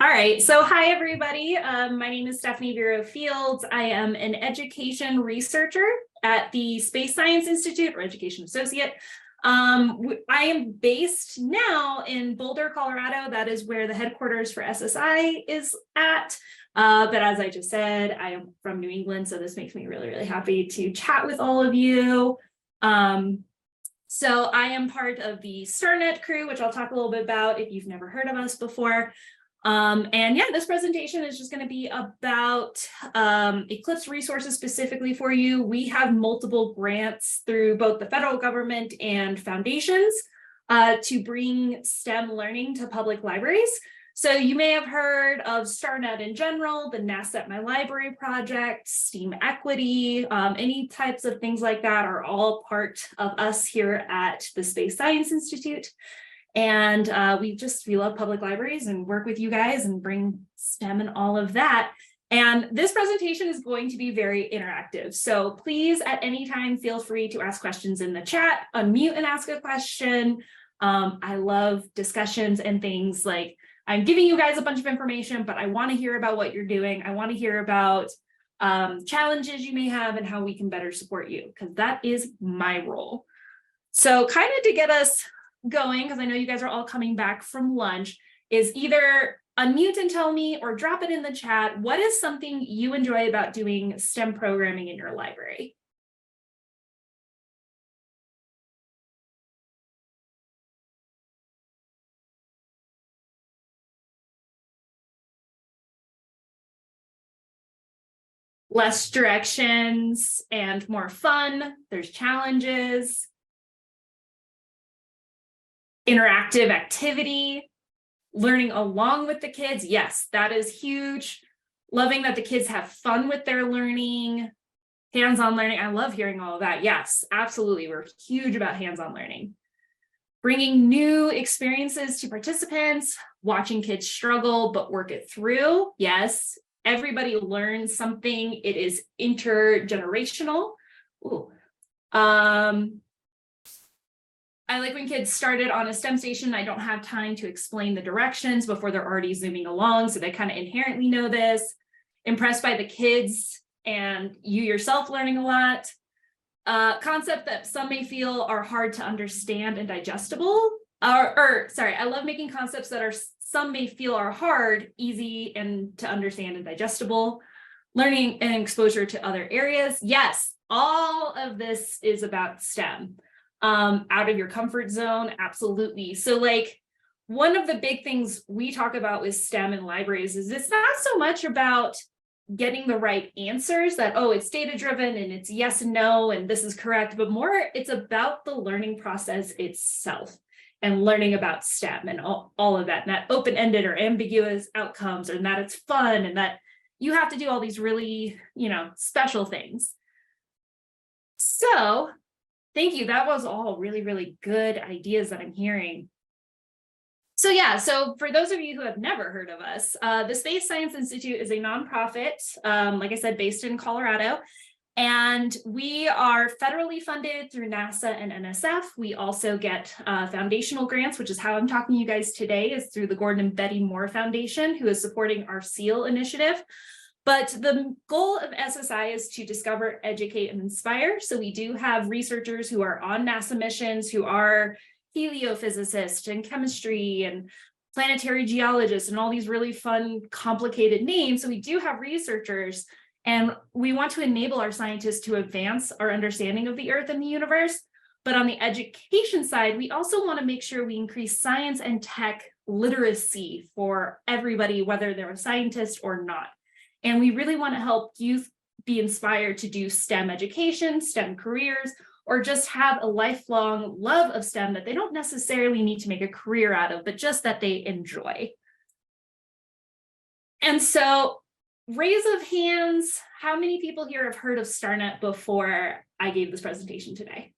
All right, so hi everybody. My name is Stephanie Vero Fields. I am an education researcher at the Space Science Institute, or education associate. I am based now in Boulder, Colorado. That is where the headquarters for SSI is at. But as I just said, I am from New England, so this makes me really, really happy to chat with all of you. So I am part of the Starnet crew, which I'll talk a little bit about if you've never heard of us before. And yeah, this presentation is just going to be about Eclipse resources specifically for you. We have multiple grants through both the federal government and foundations to bring STEM learning to public libraries. So you may have heard of Starnet in general, the NASA at My Library project, STEM Equity, any types of things like that are all part of us here at the Space Science Institute. And we love public libraries and work with you guys and bring STEM and all of that. And this presentation is going to be very interactive. So please, at any time, feel free to ask questions in the chat, unmute and ask a question. I love discussions and things like, I'm giving you guys a bunch of information, but I want to hear about what you're doing. I want to hear about challenges you may have and how we can better support you, because that is my role. So kind of to get us going, because I know you guys are all coming back from lunch, is either unmute and tell me or drop it in the chat. What is something you enjoy about doing STEM programming in your library? Less directions and more fun. There's challenges. Interactive activity, learning along with the kids. Yes, that is huge. Loving that the kids have fun with their learning, hands-on learning. I love hearing all of that. Yes, absolutely. We're huge about hands-on learning. Bringing new experiences to participants, watching kids struggle, but work it through. Yes, everybody learns something. It is intergenerational. Ooh. I like when kids started on a STEM station, I don't have time to explain the directions before they're already zooming along, so they kind of inherently know this. Impressed by the kids and you yourself learning a lot. Concept that some may feel are hard to understand and digestible. I love making concepts that some may feel are hard, easy and to understand and digestible. Learning and exposure to other areas. Yes, all of this is about STEM. Out of your comfort zone, absolutely. So like one of the big things we talk about with STEM in libraries is it's not so much about getting the right answers that, oh, it's data driven and it's yes and no and this is correct, but more it's about the learning process itself and learning about STEM and all of that, and that open-ended or ambiguous outcomes, and that it's fun and that you have to do all these really, special things. So thank you. That was all really, really good ideas that I'm hearing. So yeah, so for those of you who have never heard of us, the Space Science Institute is a nonprofit, like I said, based in Colorado, and we are federally funded through NASA and NSF. We also get foundational grants, which is how I'm talking to you guys today, is through the Gordon and Betty Moore Foundation, who is supporting our SEAL initiative. But the goal of SSI is to discover, educate, and inspire. So we do have researchers who are on NASA missions, who are heliophysicists and chemistry and planetary geologists and all these really fun, complicated names. So we do have researchers, and we want to enable our scientists to advance our understanding of the Earth and the universe. But on the education side, we also want to make sure we increase science and tech literacy for everybody, whether they're a scientist or not. And we really want to help youth be inspired to do STEM education, STEM careers, or just have a lifelong love of STEM that they don't necessarily need to make a career out of, but just that they enjoy. And so, raise of hands, how many people here have heard of Starnet before I gave this presentation today?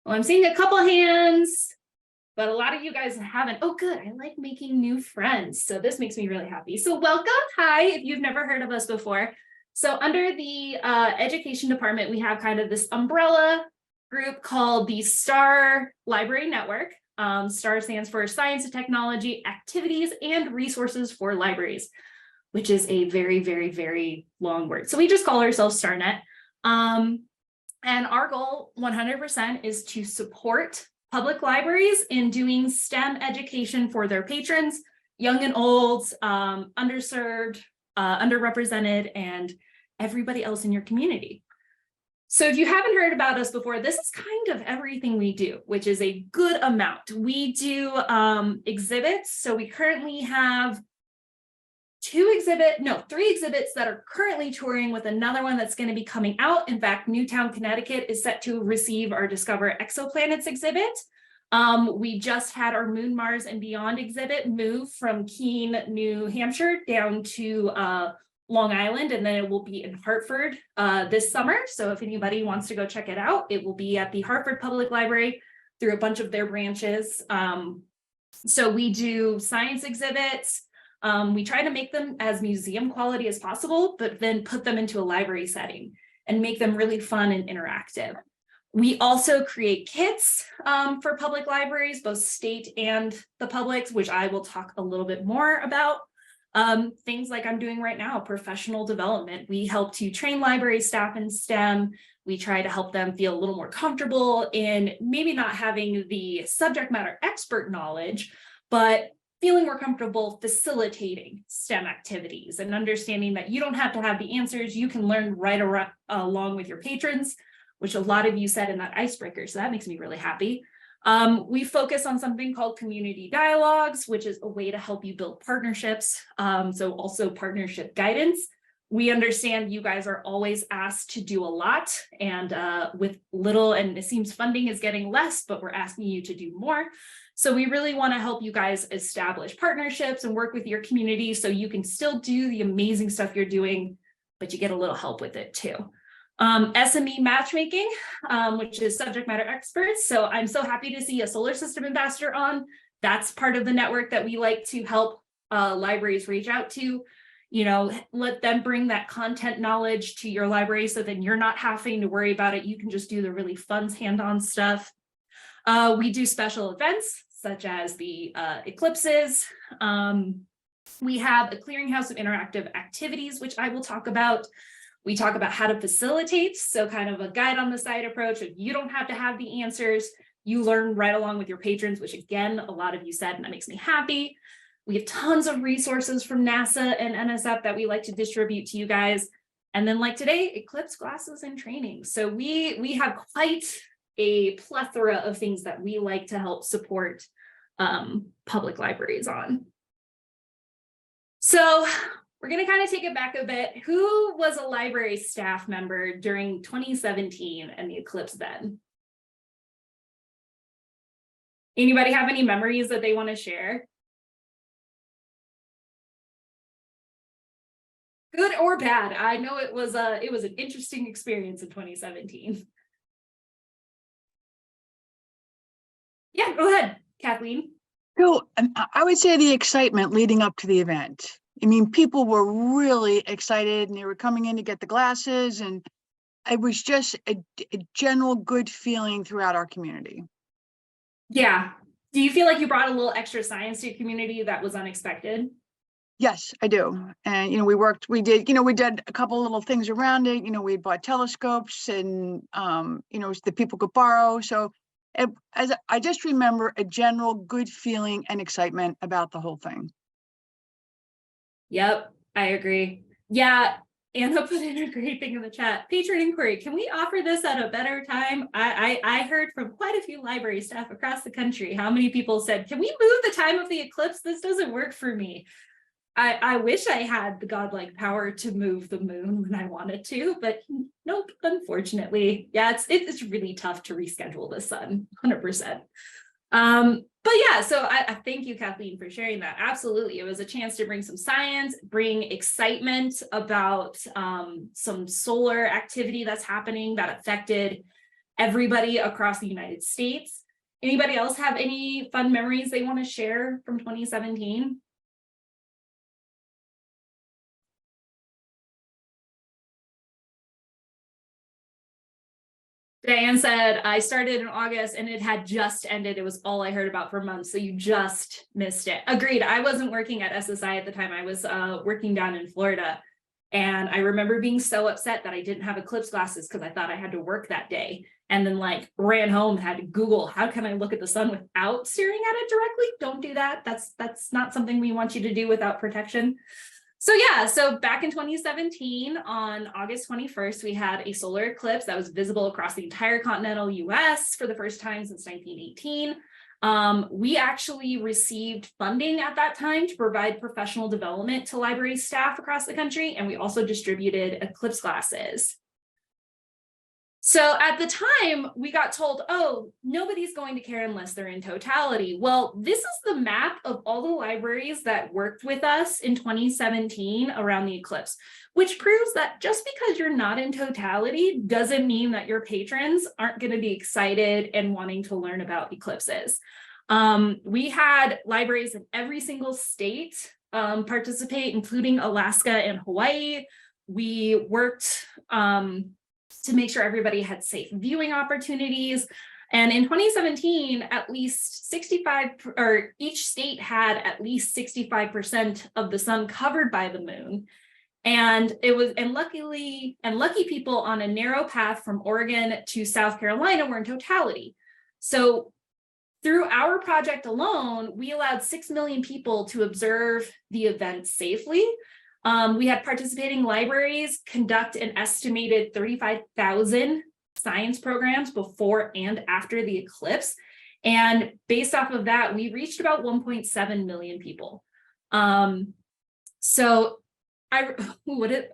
Well, I'm seeing a couple hands, but a lot of you guys haven't. Oh, good. I like making new friends. So this makes me really happy. So welcome. Hi, if you've never heard of us before. So under the education department, we have kind of this umbrella group called the STAR Library Network. STAR stands for Science and Technology Activities and Resources for Libraries, which is a very, very, very long word. So we just call ourselves Starnet. And our goal 100% is to support public libraries in doing STEM education for their patrons, young and old, underserved, underrepresented, and everybody else in your community. So if you haven't heard about us before, this is kind of everything we do, which is a good amount. We do exhibits. So we currently have three exhibits that are currently touring, with another one that's going to be coming out. In fact, Newtown, Connecticut is set to receive our Discover Exoplanets exhibit. We just had our Moon, Mars, and Beyond exhibit move from Keene, New Hampshire down to Long Island, and then it will be in Hartford this summer. So if anybody wants to go check it out, it will be at the Hartford Public Library through a bunch of their branches. So we do science exhibits. We try to make them as museum quality as possible, but then put them into a library setting and make them really fun and interactive. We also create kits for public libraries, both state and the publics, which I will talk a little bit more about. Things like I'm doing right now, professional development. We help to train library staff in STEM. We try to help them feel a little more comfortable in maybe not having the subject matter expert knowledge, but feeling more comfortable facilitating STEM activities and understanding that you don't have to have the answers. You can learn right along with your patrons, which a lot of you said in that icebreaker. So that makes me really happy. We focus on something called community dialogues, which is a way to help you build partnerships. So also partnership guidance. We understand you guys are always asked to do a lot, and with little, and it seems funding is getting less, but we're asking you to do more. So we really want to help you guys establish partnerships and work with your community so you can still do the amazing stuff you're doing, but you get a little help with it too. SME matchmaking, which is subject matter experts. So I'm so happy to see a solar system ambassador on. That's part of the network that we like to help libraries reach out to. You know, let them bring that content knowledge to your library so then you're not having to worry about it. You can just do the really fun hands-on stuff. We do special events such as the eclipses. We have a clearinghouse of interactive activities, which I will talk about. We talk about how to facilitate, so kind of a guide on the side approach. If you don't have to have the answers, you learn right along with your patrons, which again, a lot of you said, and that makes me happy. We have tons of resources from NASA and NSF that we like to distribute to you guys. And then like today, eclipse glasses and training. So we have quite a plethora of things that we like to help support public libraries on. So we're going to kind of take it back a bit. Who was a library staff member during 2017 and the eclipse then? Anybody have any memories that they want to share? Good or bad? I know it was an interesting experience in 2017. Yeah, go ahead, Kathleen. So I would say the excitement leading up to the event. I mean, people were really excited and they were coming in to get the glasses, and it was just a general good feeling throughout our community. Yeah. Do you feel like you brought a little extra science to your community that was unexpected? Yes, I do. And, we did a couple little things around it. We bought telescopes and, that people could borrow. So as I just remember a general good feeling and excitement about the whole thing. Yep, I agree. Yeah, Anna put in a great thing in the chat. Patron inquiry, can we offer this at a better time? I heard from quite a few library staff across the country how many people said, can we move the time of the eclipse? This doesn't work for me. I wish I had the godlike power to move the moon when I wanted to, but nope, unfortunately. Yeah, it's really tough to reschedule the sun, 100%. But yeah, so I thank you, Kathleen, for sharing that. Absolutely. It was a chance to bring some science, bring excitement about some solar activity that's happening that affected everybody across the United States. Anybody else have any fun memories they want to share from 2017? Diane said, I started in August and it had just ended. It was all I heard about for months. So you just missed it. Agreed. I wasn't working at SSI at the time. I was working down in Florida. And I remember being so upset that I didn't have eclipse glasses because I thought I had to work that day. And then like ran home, had to Google, how can I look at the sun without staring at it directly? Don't do that. That's not something we want you to do without protection. So yeah, so back in 2017, on August 21st, we had a solar eclipse that was visible across the entire continental US for the first time since 1918. We actually received funding at that time to provide professional development to library staff across the country, and we also distributed eclipse glasses. So at the time, we got told, oh, nobody's going to care unless they're in totality. Well, this is the map of all the libraries that worked with us in 2017 around the eclipse, which proves that just because you're not in totality doesn't mean that your patrons aren't going to be excited and wanting to learn about eclipses. We had libraries in every single state participate, including Alaska and Hawaii. We worked to make sure everybody had safe viewing opportunities. And in 2017, at least 65, or each state had at least 65% of the sun covered by the moon. And it was, and lucky people on a narrow path from Oregon to South Carolina were in totality. So through our project alone, we allowed 6 million people to observe the event safely. We had participating libraries conduct an estimated 35,000 science programs before and after the eclipse. And based off of that, we reached about 1.7 million people. So I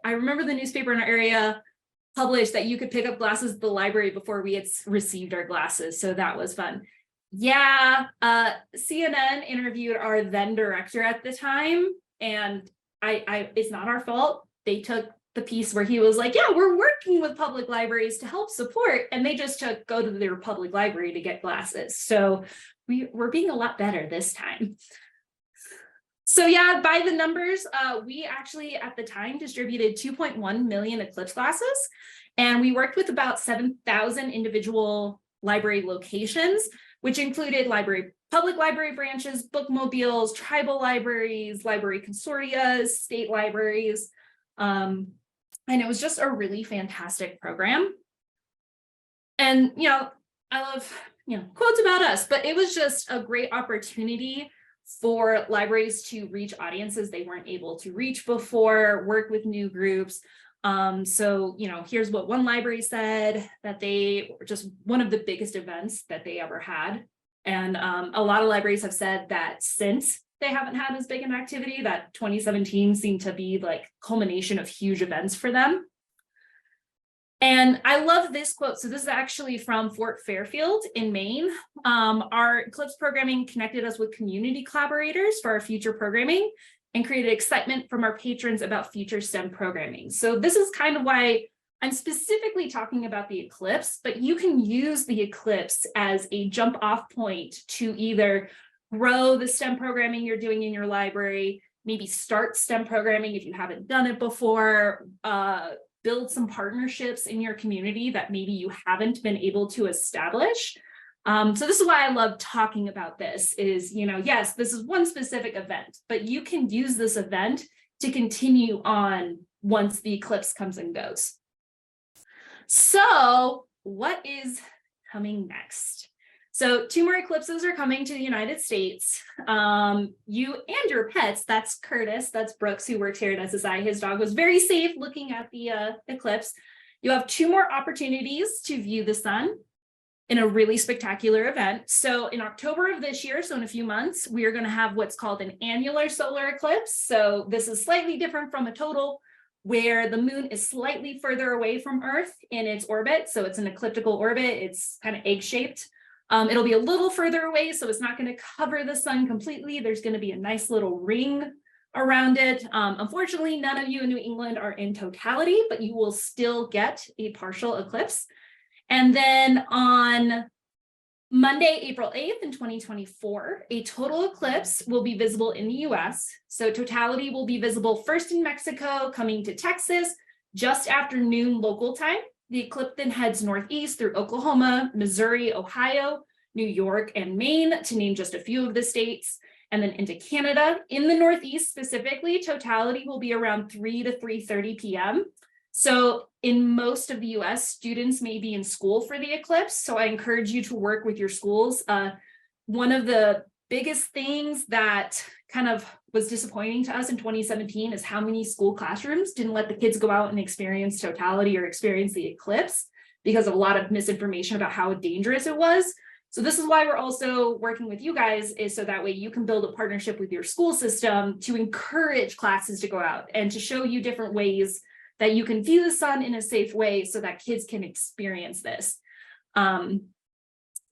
remember the newspaper in our area published that you could pick up glasses at the library before we had received our glasses. So that was fun. Yeah, CNN interviewed our then director at the time, and it's not our fault. They took the piece where he was like, yeah, we're working with public libraries to help support, and they just go to their public library to get glasses. So we're being a lot better this time. So yeah, by the numbers, we actually at the time distributed 2.1 million eclipse glasses, and we worked with about 7,000 individual library locations, which included public library branches, bookmobiles, tribal libraries, library consortia, state libraries. And it was just a really fantastic program. And, I love, quotes about us, but it was just a great opportunity for libraries to reach audiences they weren't able to reach before, work with new groups. So, here's what one library said, that they were just one of the biggest events that they ever had. And a lot of libraries have said that since they haven't had as big an activity, that 2017 seemed to be like culmination of huge events for them. And I love this quote. So this is actually from Fort Fairfield in Maine. Our eclipse programming connected us with community collaborators for our future programming and created excitement from our patrons about future STEM programming. So this is kind of why I'm specifically talking about the eclipse, but you can use the eclipse as a jump off point to either grow the STEM programming you're doing in your library, maybe start STEM programming if you haven't done it before, build some partnerships in your community that maybe you haven't been able to establish. So this is why I love talking about this is, yes, this is one specific event, but you can use this event to continue on once the eclipse comes and goes. So what is coming next? So 2 more eclipses are coming to the United States. You and your pets, that's Curtis, that's Brooks, who works here at SSI. His dog was very safe looking at the eclipse. You have 2 more opportunities to view the sun in a really spectacular event. So in October of this year, so in a few months, we are going to have what's called an annular solar eclipse. So this is slightly different from a total, where the moon is slightly further away from Earth in its orbit. So it's an ecliptical orbit. It's kind of egg-shaped. It'll be a little further away, so it's not going to cover the sun completely. There's going to be a nice little ring around it. Unfortunately, none of you in New England are in totality, but you will still get a partial eclipse. And then on Monday, April 8th in 2024, a total eclipse will be visible in the US. So totality will be visible first in Mexico, coming to Texas just after noon local time. The eclipse then heads northeast through Oklahoma, Missouri, Ohio, New York, and Maine, to name just a few of the states, and then into Canada. In the Northeast specifically, totality will be around 3 to 3:30 p.m. So in most of the US, students may be in school for the eclipse. So I encourage you to work with your schools. One of the biggest things that kind of was disappointing to us in 2017 is how many school classrooms didn't let the kids go out and experience totality or experience the eclipse because of a lot of misinformation about how dangerous it was. So this is why we're also working with you guys, is so that way you can build a partnership with your school system to encourage classes to go out and to show you different ways that you can view the sun in a safe way so that kids can experience this.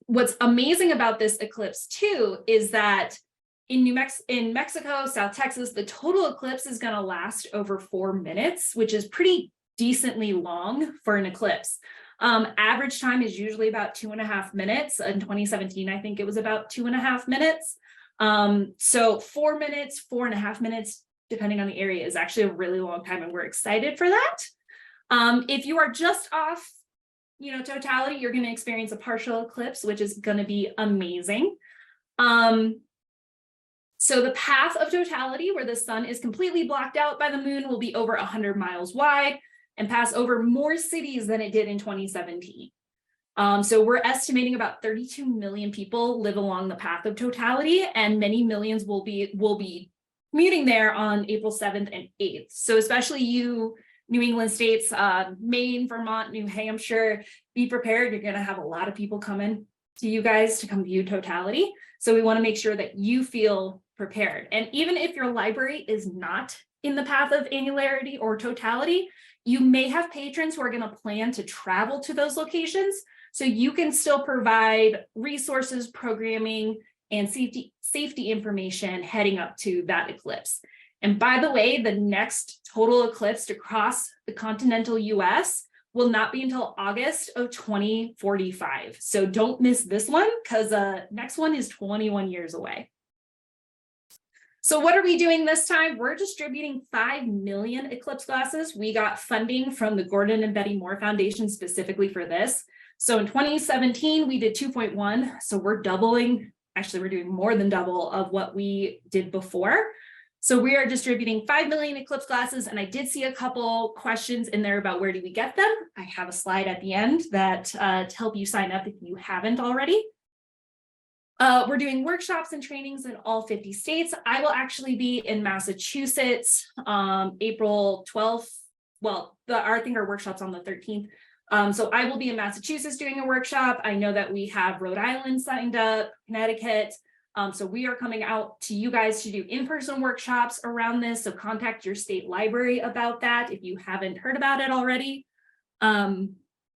What's amazing about this eclipse too is that in Mexico, South Texas, the total eclipse is going to last over 4 minutes, which is pretty decently long for an eclipse. Average time is usually about 2.5 minutes. In 2017, I think it was about 2.5 minutes. So 4 minutes, 4.5 minutes, depending on the area, is actually a really long time, and we're excited for that. If you are just off, totality, you're going to experience a partial eclipse, which is going to be amazing. So the path of totality, where the sun is completely blocked out by the moon, will be over 100 miles wide and pass over more cities than it did in 2017. So we're estimating about 32 million people live along the path of totality, and many millions will be commuting there on April 7th and 8th. So especially you New England states, Maine, Vermont, New Hampshire, be prepared. You're going to have a lot of people coming to you guys to come view totality. So we want to make sure that you feel prepared. And even if your library is not in the path of annularity or totality, you may have patrons who are going to plan to travel to those locations. So you can still provide resources, programming, and safety information heading up to that eclipse. And by the way, the next total eclipse to cross the continental US will not be until August of 2045. So don't miss this one, because next one is 21 years away. So what are we doing this time? We're distributing 5 million eclipse glasses. We got funding from the Gordon and Betty Moore Foundation specifically for this. So in 2017, we did 2.1. So we're doubling, actually we're doing more than double of what we did before. So we are distributing 5 million eclipse glasses, and I did see a couple questions in there about where do we get them. I have a slide at the end that to help you sign up if you haven't already. We're doing workshops and trainings in all 50 states. I will actually be in Massachusetts April 12th. Well, I think our workshop's on the 13th. So I will be in Massachusetts doing a workshop. I know that we have Rhode Island signed up, Connecticut. So we are coming out to you guys to do in-person workshops around this. So contact your state library about that if you haven't heard about it already.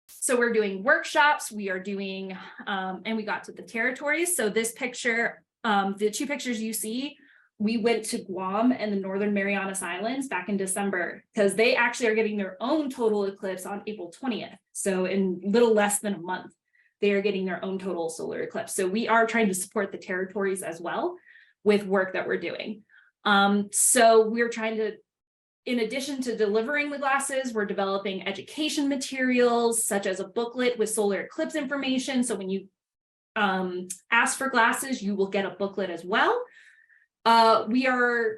So we're doing workshops, we are doing, and we got to the territories. So this picture, the two pictures you see, we went to Guam and the Northern Marianas Islands back in December, because they actually are getting their own total eclipse on April 20th. So in little less than a month, they are getting their own total solar eclipse. So we are trying to support the territories as well with work that we're doing. So we're trying to, in addition to delivering the glasses, we're developing education materials such as a booklet with solar eclipse information. So when you ask for glasses, you will get a booklet as well. We are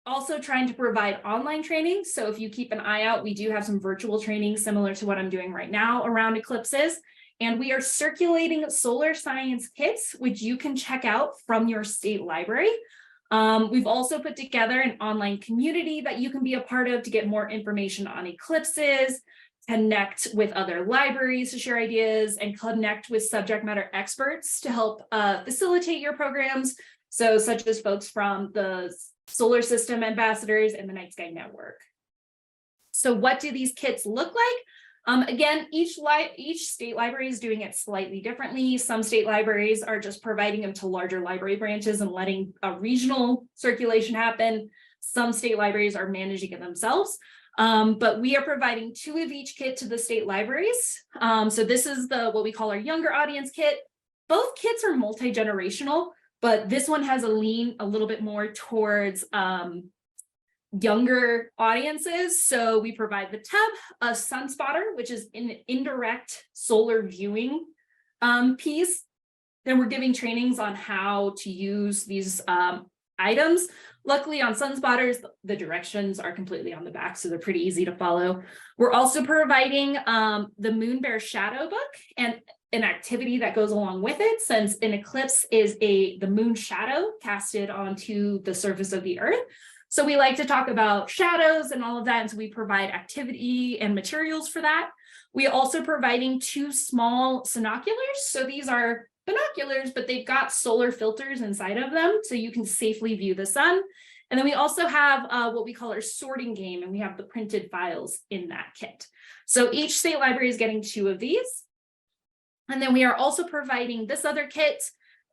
also trying to provide online training. So if you keep an eye out, we do have some virtual training similar to what I'm doing right now around eclipses. And we are circulating solar science kits, which you can check out from your state library. We've also put together an online community that you can be a part of to get more information on eclipses, connect with other libraries to share ideas, and connect with subject matter experts to help facilitate your programs. So such as folks from the Solar System Ambassadors and the Night Sky Network. So what do these kits look like? Again, each state library is doing it slightly differently. Some state libraries are just providing them to larger library branches and letting a regional circulation happen. Some state libraries are managing it themselves, but we are providing 2 of each kit to the state libraries. So this is what we call our younger audience kit. Both kits are multi-generational, but this one has a lean a little bit more towards younger audiences. So we provide the tub, a sun spotter, which is an indirect solar viewing piece. Then we're giving trainings on how to use these items. Luckily on sun spotters, the directions are completely on the back, so they're pretty easy to follow. We're also providing the Moon Bear Shadow book and an activity that goes along with it, since an eclipse is the moon shadow casted onto the surface of the earth. So we like to talk about shadows and all of that, and so we provide activity and materials for that. We are also providing 2 small sinoculars. So these are binoculars, but they've got solar filters inside of them, so you can safely view the sun. And then we also have what we call our sorting game, and we have the printed files in that kit. So each state library is getting 2 of these. And then we are also providing this other kit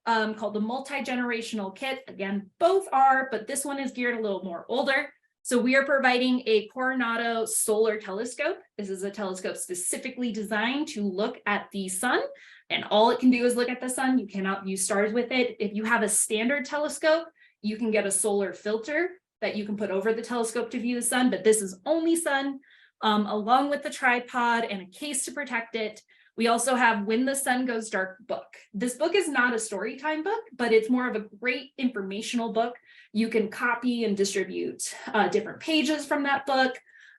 called the multi-generational kit. Again, both are, but this one is geared a little more older. So we are providing a Coronado solar telescope. This is a telescope specifically designed to look at the sun, and all it can do is look at the sun. You cannot view stars with it. If you have a standard telescope, you can get a solar filter that you can put over the telescope to view the sun, but this is only sun, along with the tripod and a case to protect it. We also have When the Sun Goes Dark book. This book is not a story time book, but it's more of a great informational book. You can copy and distribute different pages from that book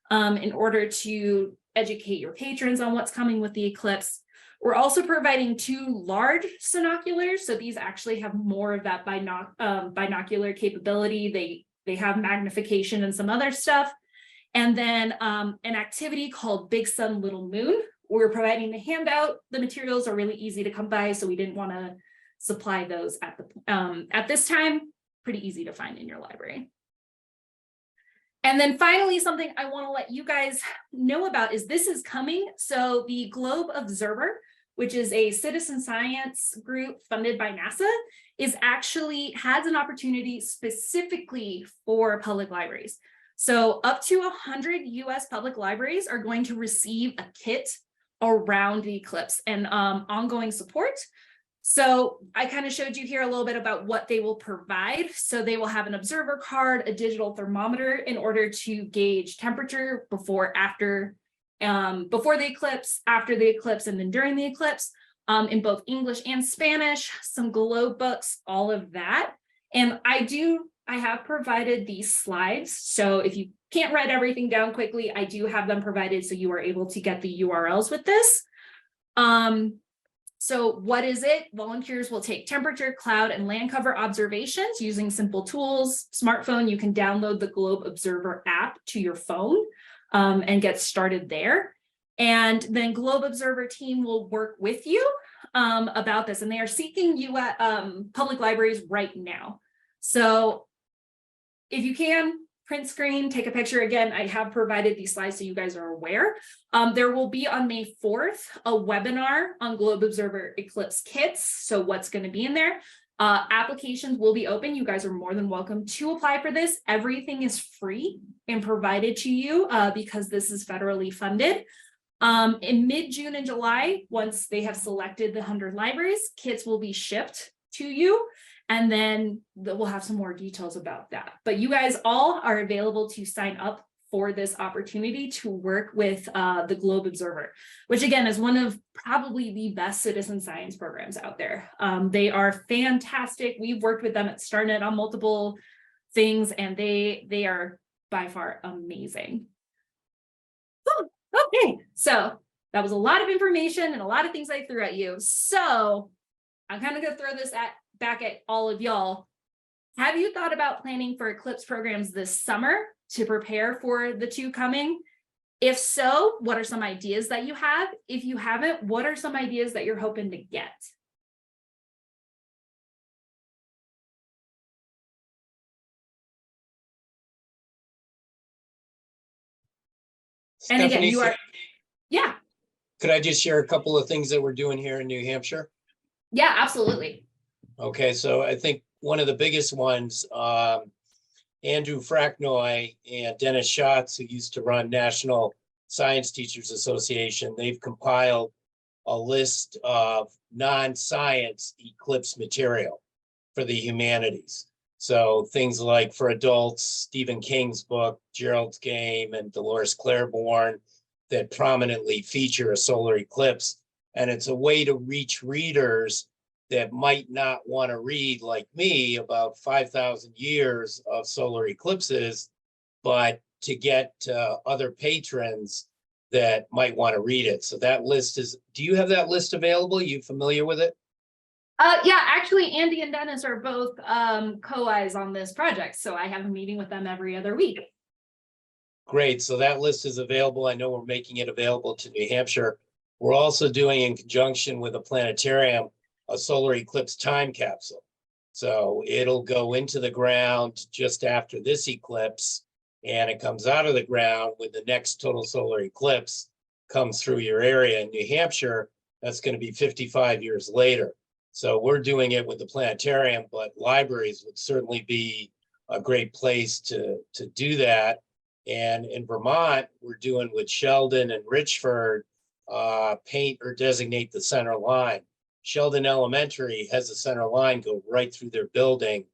in order to educate your patrons on what's coming with the eclipse. We're also providing 2 large sinoculars. So these actually have more of that binocular capability. They have magnification and some other stuff. And then an activity called Big Sun, Little Moon. We're providing the handout. The materials are really easy to come by, so we didn't want to supply those at this time. Pretty easy to find in your library. And then finally, something I want to let you guys know about is this is coming. So the Globe Observer, which is a citizen science group funded by NASA, has an opportunity specifically for public libraries. So up to 100 US public libraries are going to receive a kit around the eclipse and ongoing support. So I kind of showed you here a little bit about what they will provide. So they will have an observer card, a digital thermometer in order to gauge temperature before the eclipse, after the eclipse, and then during the eclipse, in both English and Spanish, some globe books, all of that. And I have provided these slides. So if you can't write everything down quickly, I do have them provided so you are able to get the URLs with this. So what is it? Volunteers will take temperature, cloud, and land cover observations using simple tools. Smartphone, you can download the Globe Observer app to your phone and get started there. And then Globe Observer team will work with you about this. And they are seeking you at public libraries right now. So if you can, print screen, take a picture. Again, I have provided these slides so you guys are aware. There will be on May 4th a webinar on Globe Observer Eclipse kits. So what's going to be in there? Applications will be open. You guys are more than welcome to apply for this. Everything is free and provided to you because this is federally funded. In mid-June and July, once they have selected the 100 libraries, kits will be shipped to you. And then we'll have some more details about that. But you guys all are available to sign up for this opportunity to work with the Globe Observer, which again is one of probably the best citizen science programs out there. They are fantastic. We've worked with them at Starnet on multiple things, and they are by far amazing. Okay, so that was a lot of information and a lot of things I threw at you. So I'm kind of going to throw this back at all of y'all. Have you thought about planning for eclipse programs this summer to prepare for the 2 coming? If so, what are some ideas that you have? If you haven't, what are some ideas that you're hoping to get? And again, Stephanie, yeah. could I just share a couple of things that we're doing here in New Hampshire? Yeah, absolutely. Okay, so I think one of the biggest ones, Andrew Fracknoy and Dennis Schatz, who used to run National Science Teachers Association, they've compiled a list of non-science eclipse material for the humanities. So things like for adults, Stephen King's book, Gerald's Game, and Dolores Claiborne that prominently feature a solar eclipse. And it's a way to reach readers that might not want to read, like me, about 5,000 years of solar eclipses, but to get other patrons that might want to read it. So that list is, do you have that list available? You familiar with it? Yeah, actually, Andy and Dennis are both co-eyes on this project, so I have a meeting with them every other week. Great, so that list is available. I know we're making it available to New Hampshire. We're also doing, in conjunction with a planetarium, a solar eclipse time capsule. So it'll go into the ground just after this eclipse, and it comes out of the ground when the next total solar eclipse comes through your area. In New Hampshire, that's going to be 55 years later. So we're doing it with the planetarium, but libraries would certainly be a great place to do that. And in Vermont, we're doing with Sheldon and Richford, paint or designate the center line. Sheldon Elementary has a center line go right through their building,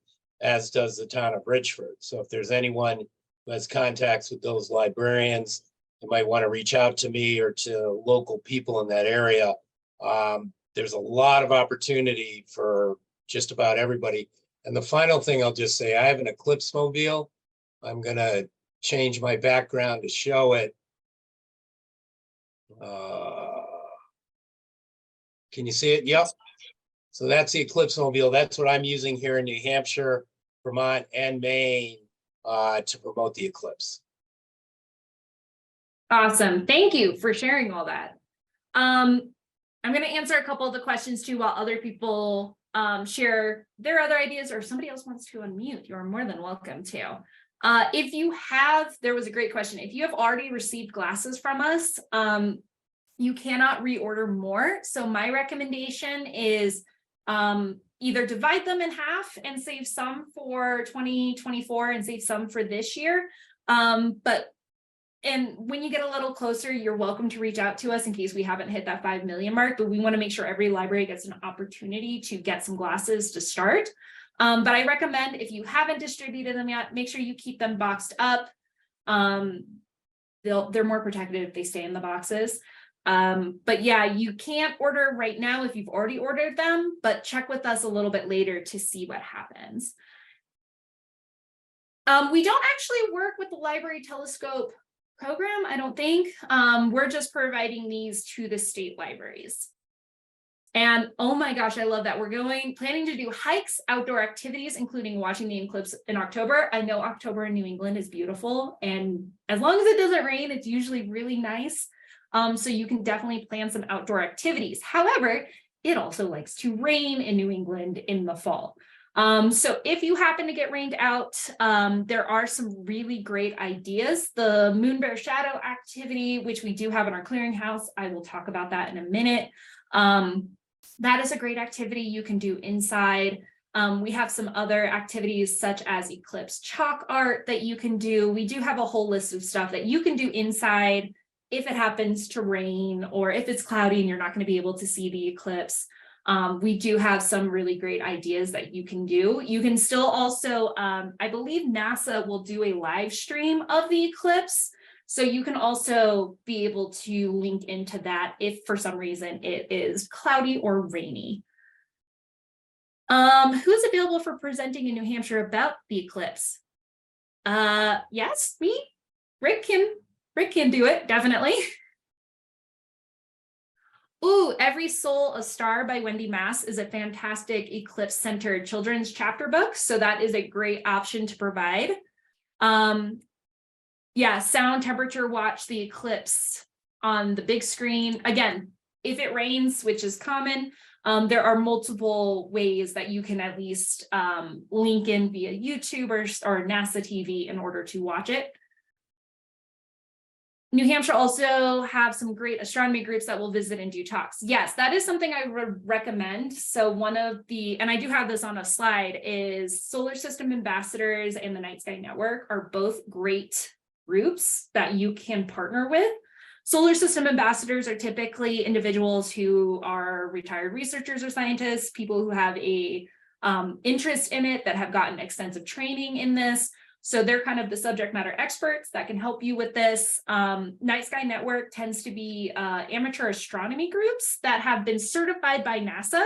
as does the town of Richford. So if there's anyone who has contacts with those librarians, you might want to reach out to me or to local people in that area. There's a lot of opportunity for just about everybody. And the final thing I'll just say, I have an Eclipse mobile. I'm going to change my background to show it. Can you see it? Yep. So that's the Eclipse mobile. That's what I'm using here in New Hampshire, Vermont, and Maine to promote the eclipse. Awesome. Thank you for sharing all that. I'm going to answer a couple of the questions too while other people share their other ideas, or if somebody else wants to unmute, you're more than welcome to. If you have, there was a great question. If you have already received glasses from us, you cannot reorder more. So my recommendation is either divide them in half and save some for 2024 and save some for this year. And when you get a little closer, you're welcome to reach out to us in case we haven't hit that 5 million mark, but we want to make sure every library gets an opportunity to get some glasses to start. But I recommend, if you haven't distributed them yet, make sure you keep them boxed up. They're more protected if they stay in the boxes. But yeah, you can't order right now if you've already ordered them, but check with us a little bit later to see what happens. We don't actually work with the Library Telescope program, I don't think. We're just providing these to the state libraries. And oh my gosh, I love that. We're planning to do hikes, outdoor activities, including watching the eclipse in October. I know October in New England is beautiful, and as long as it doesn't rain, it's usually really nice. So you can definitely plan some outdoor activities. However, it also likes to rain in New England in the fall. So if you happen to get rained out, there are some really great ideas. The Moon Bear Shadow activity, which we do have in our clearinghouse, I will talk about that in a minute. That is a great activity you can do inside. We have some other activities such as eclipse chalk art that you can do. We do have a whole list of stuff that you can do inside if it happens to rain or if it's cloudy and you're not going to be able to see the eclipse. We do have some really great ideas that you can do. You can still also, I believe NASA will do a live stream of the eclipse. So you can also be able to link into that if for some reason it is cloudy or rainy. Who's available for presenting in New Hampshire about the eclipse? Yes, me. Rick can do it, definitely. Ooh, Every Soul a Star by Wendy Mass is a fantastic eclipse-centered children's chapter book. So that is a great option to provide. Yeah, sound, temperature, watch the eclipse on the big screen. Again, if it rains, which is common, there are multiple ways that you can at least link in via YouTube or NASA TV in order to watch it. New Hampshire also have some great astronomy groups that will visit and do talks. Yes, that is something I would recommend. So one of the, and I do have this on a slide, is Solar System Ambassadors and the Night Sky Network are both great groups that you can partner with. Solar System Ambassadors are typically individuals who are retired researchers or scientists, people who have a interest in it, that have gotten extensive training in this. So they're kind of the subject matter experts that can help you with this. Night Sky Network tends to be amateur astronomy groups that have been certified by NASA,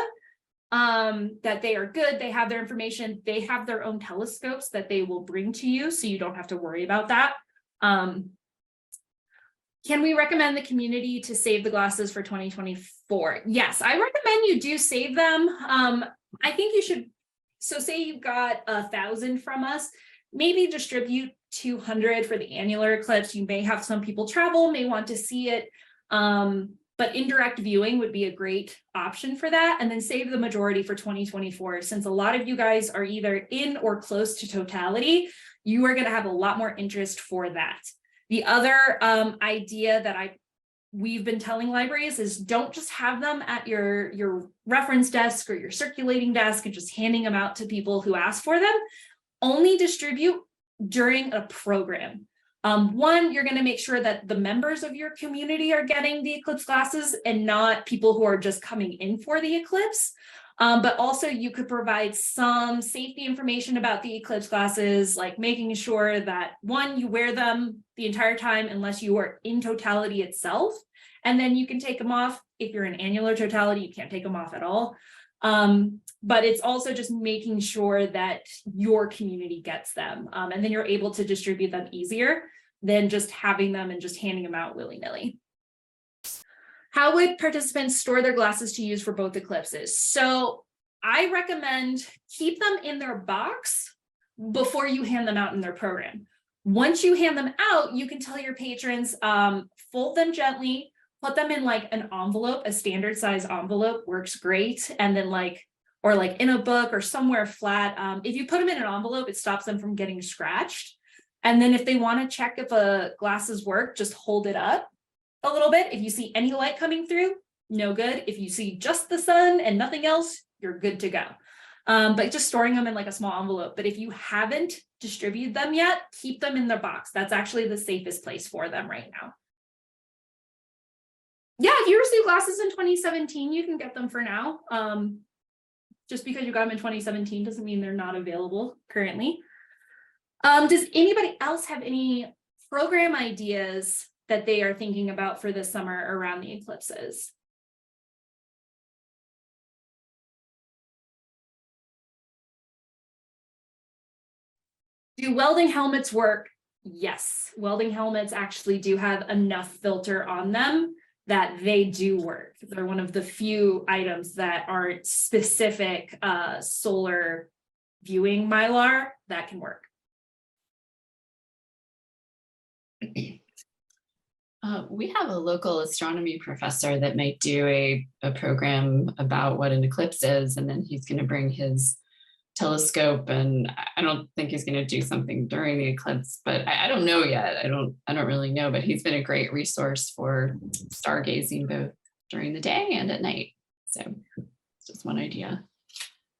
that they are good, they have their information, they have their own telescopes that they will bring to you, so you don't have to worry about that. Can we recommend the community to save the glasses for 2024? Yes, I recommend you do save them. I think you should, so say you got 1,000 from us, maybe distribute 200 for the annular eclipse. You may have some people travel, may want to see it, but indirect viewing would be a great option for that. And then save the majority for 2024. Since a lot of you guys are either in or close to totality, you are going to have a lot more interest for that. The other idea that we've been telling libraries is don't just have them at your reference desk or your circulating desk and just handing them out to people who ask for them. Only distribute during a program. One, you're going to make sure that the members of your community are getting the eclipse glasses and not people who are just coming in for the eclipse. But also you could provide some safety information about the eclipse glasses, like making sure that one, you wear them the entire time unless you are in totality itself. And then you can take them off. If you're in annular totality, you can't take them off at all. But it's also just making sure that your community gets them. And then you're able to distribute them easier than just having them and just handing them out willy-nilly. How would participants store their glasses to use for both eclipses? So I recommend keep them in their box before you hand them out in their program. Once you hand them out, you can tell your patrons, fold them gently, put them in like an envelope, a standard size envelope works great. And then or in a book or somewhere flat. If you put them in an envelope, it stops them from getting scratched. And then if they want to check if glasses work, just hold it up a little bit. If you see any light coming through, no good. If you see just the sun and nothing else, you're good to go. But just storing them in like a small envelope. But if you haven't distributed them yet, keep them in their box. That's actually the safest place for them right now. Yeah, if you received glasses in 2017, you can get them for now. Just because you got them in 2017 doesn't mean they're not available currently. Does anybody else have any program ideas that they are thinking about for this summer around the eclipses? Do welding helmets work? Yes, welding helmets actually do have enough filter on them that they do work. They're one of the few items that aren't specific solar viewing Mylar that can work. We have a local astronomy professor that might do a program about what an eclipse is, and then he's going to bring his telescope, and I don't think he's going to do something during the eclipse, but I don't know yet. I don't really know, but he's been a great resource for stargazing both during the day and at night. So it's just one idea.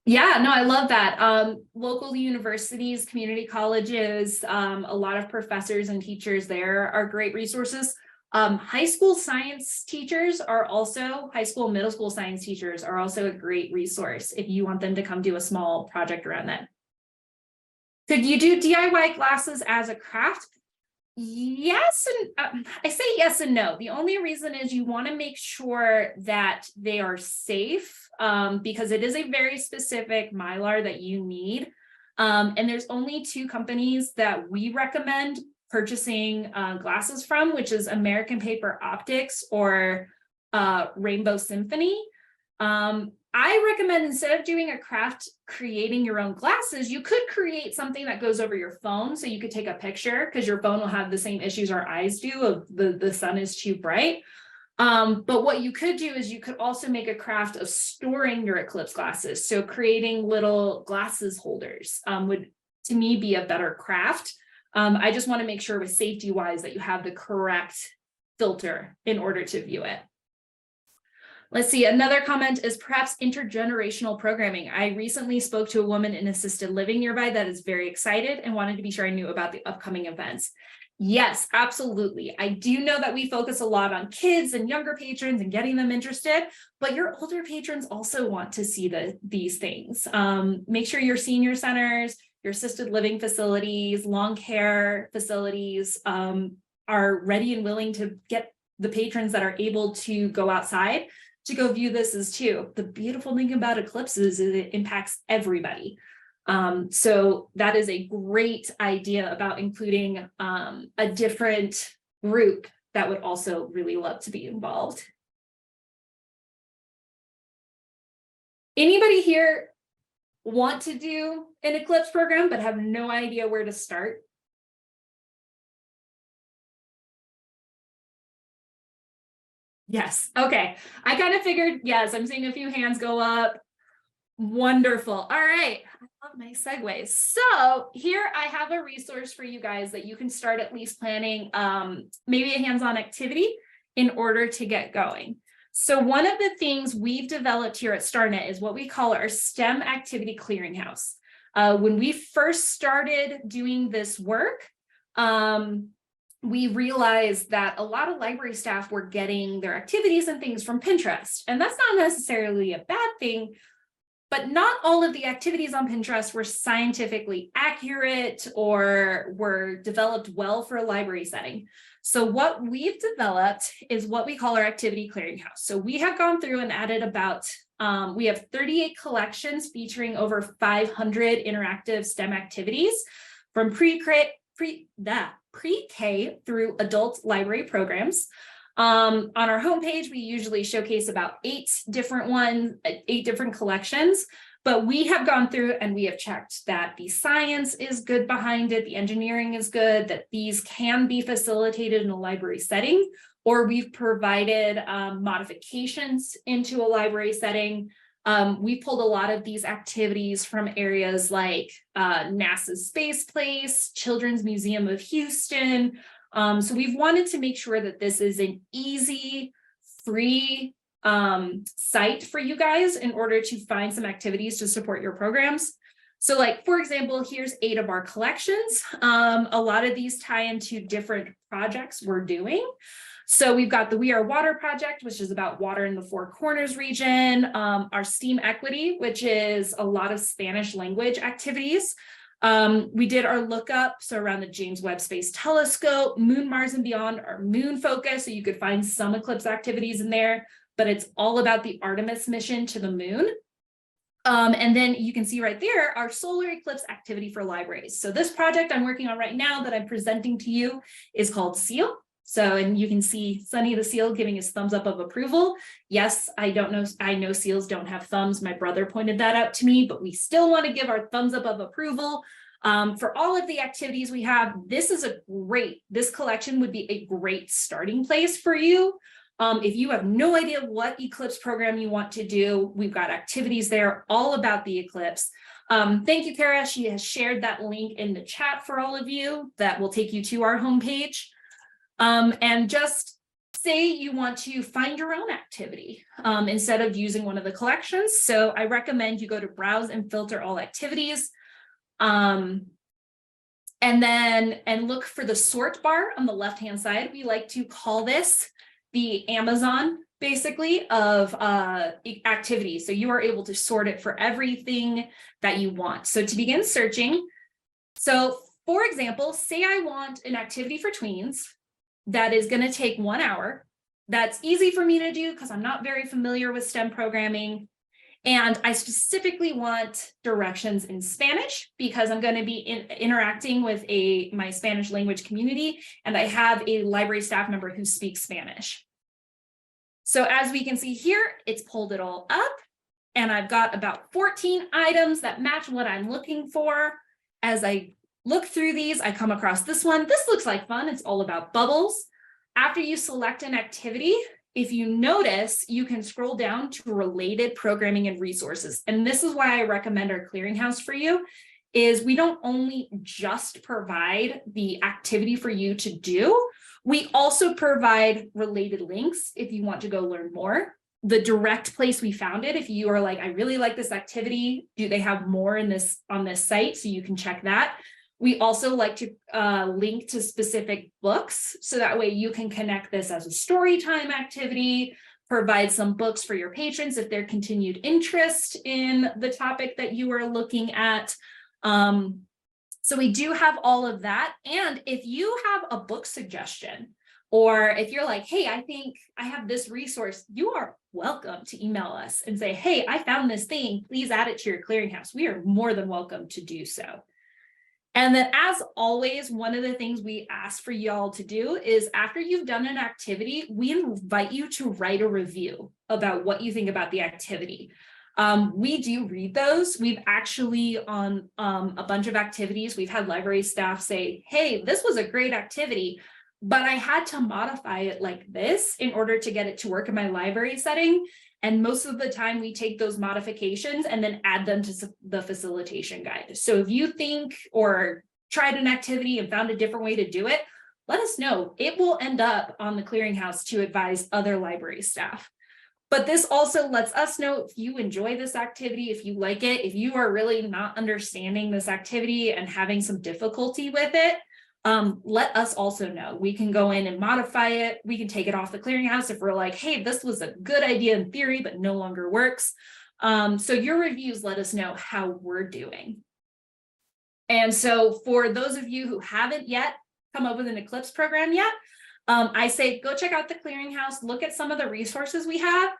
Yeah, no, I love that. Local universities, community colleges, a lot of professors and teachers there are great resources. High school science teachers are also, high school, middle school science teachers are also a great resource if you want them to come do a small project around that. Could you do DIY glasses as a craft? Yes, and I say yes and no. The only reason is you want to make sure that they are safe because it is a very specific Mylar that you need. And there's only 2 companies that we recommend purchasing glasses from, which is American Paper Optics or Rainbow Symphony. I recommend, instead of doing a craft, creating your own glasses, you could create something that goes over your phone. So you could take a picture, because your phone will have the same issues our eyes do of the sun is too bright. But what you could do is you could also make a craft of storing your eclipse glasses. So creating little glasses holders would, to me, be a better craft. I just want to make sure with safety wise that you have the correct filter in order to view it. Let's see, another comment is perhaps intergenerational programming. I recently spoke to a woman in assisted living nearby that is very excited and wanted to be sure I knew about the upcoming events. Yes, absolutely. I do know that we focus a lot on kids and younger patrons and getting them interested, but your older patrons also want to see these things. Make sure your senior centers, your assisted living facilities, long care facilities are ready and willing to get the patrons that are able to go outside to go view this as too. The beautiful thing about eclipses is it impacts everybody. So that is a great idea about including a different group that would also really love to be involved. Anybody here want to do an eclipse program but have no idea where to start? Yes. Okay. I kind of figured, yes, I'm seeing a few hands go up. Wonderful. All right. I love my segues. So here I have a resource for you guys that you can start at least planning maybe a hands-on activity in order to get going. So one of the things we've developed here at Starnet is what we call our STEM Activity Clearinghouse. When we first started doing this work, we realized that a lot of library staff were getting their activities and things from Pinterest. And that's not necessarily a bad thing, but not all of the activities on Pinterest were scientifically accurate or were developed well for a library setting. So what we've developed is what we call our Activity Clearinghouse. So we have gone through and added about, we have 38 collections featuring over 500 interactive STEM activities from pre-K through adult library programs. On our homepage, we usually showcase about 8 different collections, but we have gone through and we have checked that the science is good behind it, the engineering is good, that these can be facilitated in a library setting, or we've provided modifications into a library setting. We pulled a lot of these activities from areas like NASA's Space Place, Children's Museum of Houston. So we've wanted to make sure that this is an easy, free site for you guys in order to find some activities to support your programs. So like, for example, here's 8 of our collections. A lot of these tie into different projects we're doing. So we've got the We Are Water project, which is about water in the Four Corners region, our STEAM Equity, which is a lot of Spanish language activities. We did our lookup, so around the James Webb Space Telescope, Moon, Mars, and Beyond, our moon focus, so you could find some eclipse activities in there, but it's all about the Artemis mission to the moon. And then you can see right there, our Solar Eclipse Activity for libraries. So this project I'm working on right now that I'm presenting to you is called SEAL. So, and you can see Sunny the Seal giving his thumbs up of approval. Yes, I know seals don't have thumbs. My brother pointed that out to me, but we still want to give our thumbs up of approval. For all of the activities we have, this collection would be a great starting place for you. If you have no idea what eclipse program you want to do, we've got activities there all about the eclipse. Thank you, Kara. She has shared that link in the chat for all of you that will take you to our homepage. And just say you want to find your own activity instead of using one of the collections. So I recommend you go to browse and filter all activities. And look for the sort bar on the left-hand side. We like to call this the Amazon, basically, of activities. So you are able to sort it for everything that you want. So to begin searching, so for example, say I want an activity for tweens that is going to take 1 hour. That's easy for me to do because I'm not very familiar with STEM programming. And I specifically want directions in Spanish because I'm going to be interacting with my Spanish language community, and I have a library staff member who speaks Spanish. So as we can see here, it's pulled it all up, and I've got about 14 items that match what I'm looking for. As I look through these, I come across this one. This looks like fun. It's all about bubbles. After you select an activity, if you notice, you can scroll down to related programming and resources. And this is why I recommend our clearinghouse for you, is we don't only just provide the activity for you to do, we also provide related links if you want to go learn more. The direct place we found it, if you are like, I really like this activity, do they have more in this on this site? So you can check that. We also like to link to specific books, so that way you can connect this as a story time activity, provide some books for your patrons if they're continued interest in the topic that you are looking at. So we do have all of that. And if you have a book suggestion, or if you're like, hey, I think I have this resource, you are welcome to email us and say, hey, I found this thing, please add it to your clearinghouse. We are more than welcome to do so. And then, as always, one of the things we ask for y'all to do is, after you've done an activity, we invite you to write a review about what you think about the activity. We do read those. We've actually, on a bunch of activities, we've had library staff say, hey, this was a great activity, but I had to modify it like this in order to get it to work in my library setting. And most of the time we take those modifications and then add them to the facilitation guide. So if you think or tried an activity and found a different way to do it, let us know. It will end up on the clearinghouse to advise other library staff. But this also lets us know if you enjoy this activity, if you like it, if you are really not understanding this activity and having some difficulty with it, let us also know. We can go in and modify it. We can take it off the clearinghouse if we're like, hey, this was a good idea in theory, but no longer works. So your reviews let us know how we're doing. And so for those of you who haven't yet come up with an Eclipse program yet, I say go check out the clearinghouse, look at some of the resources we have.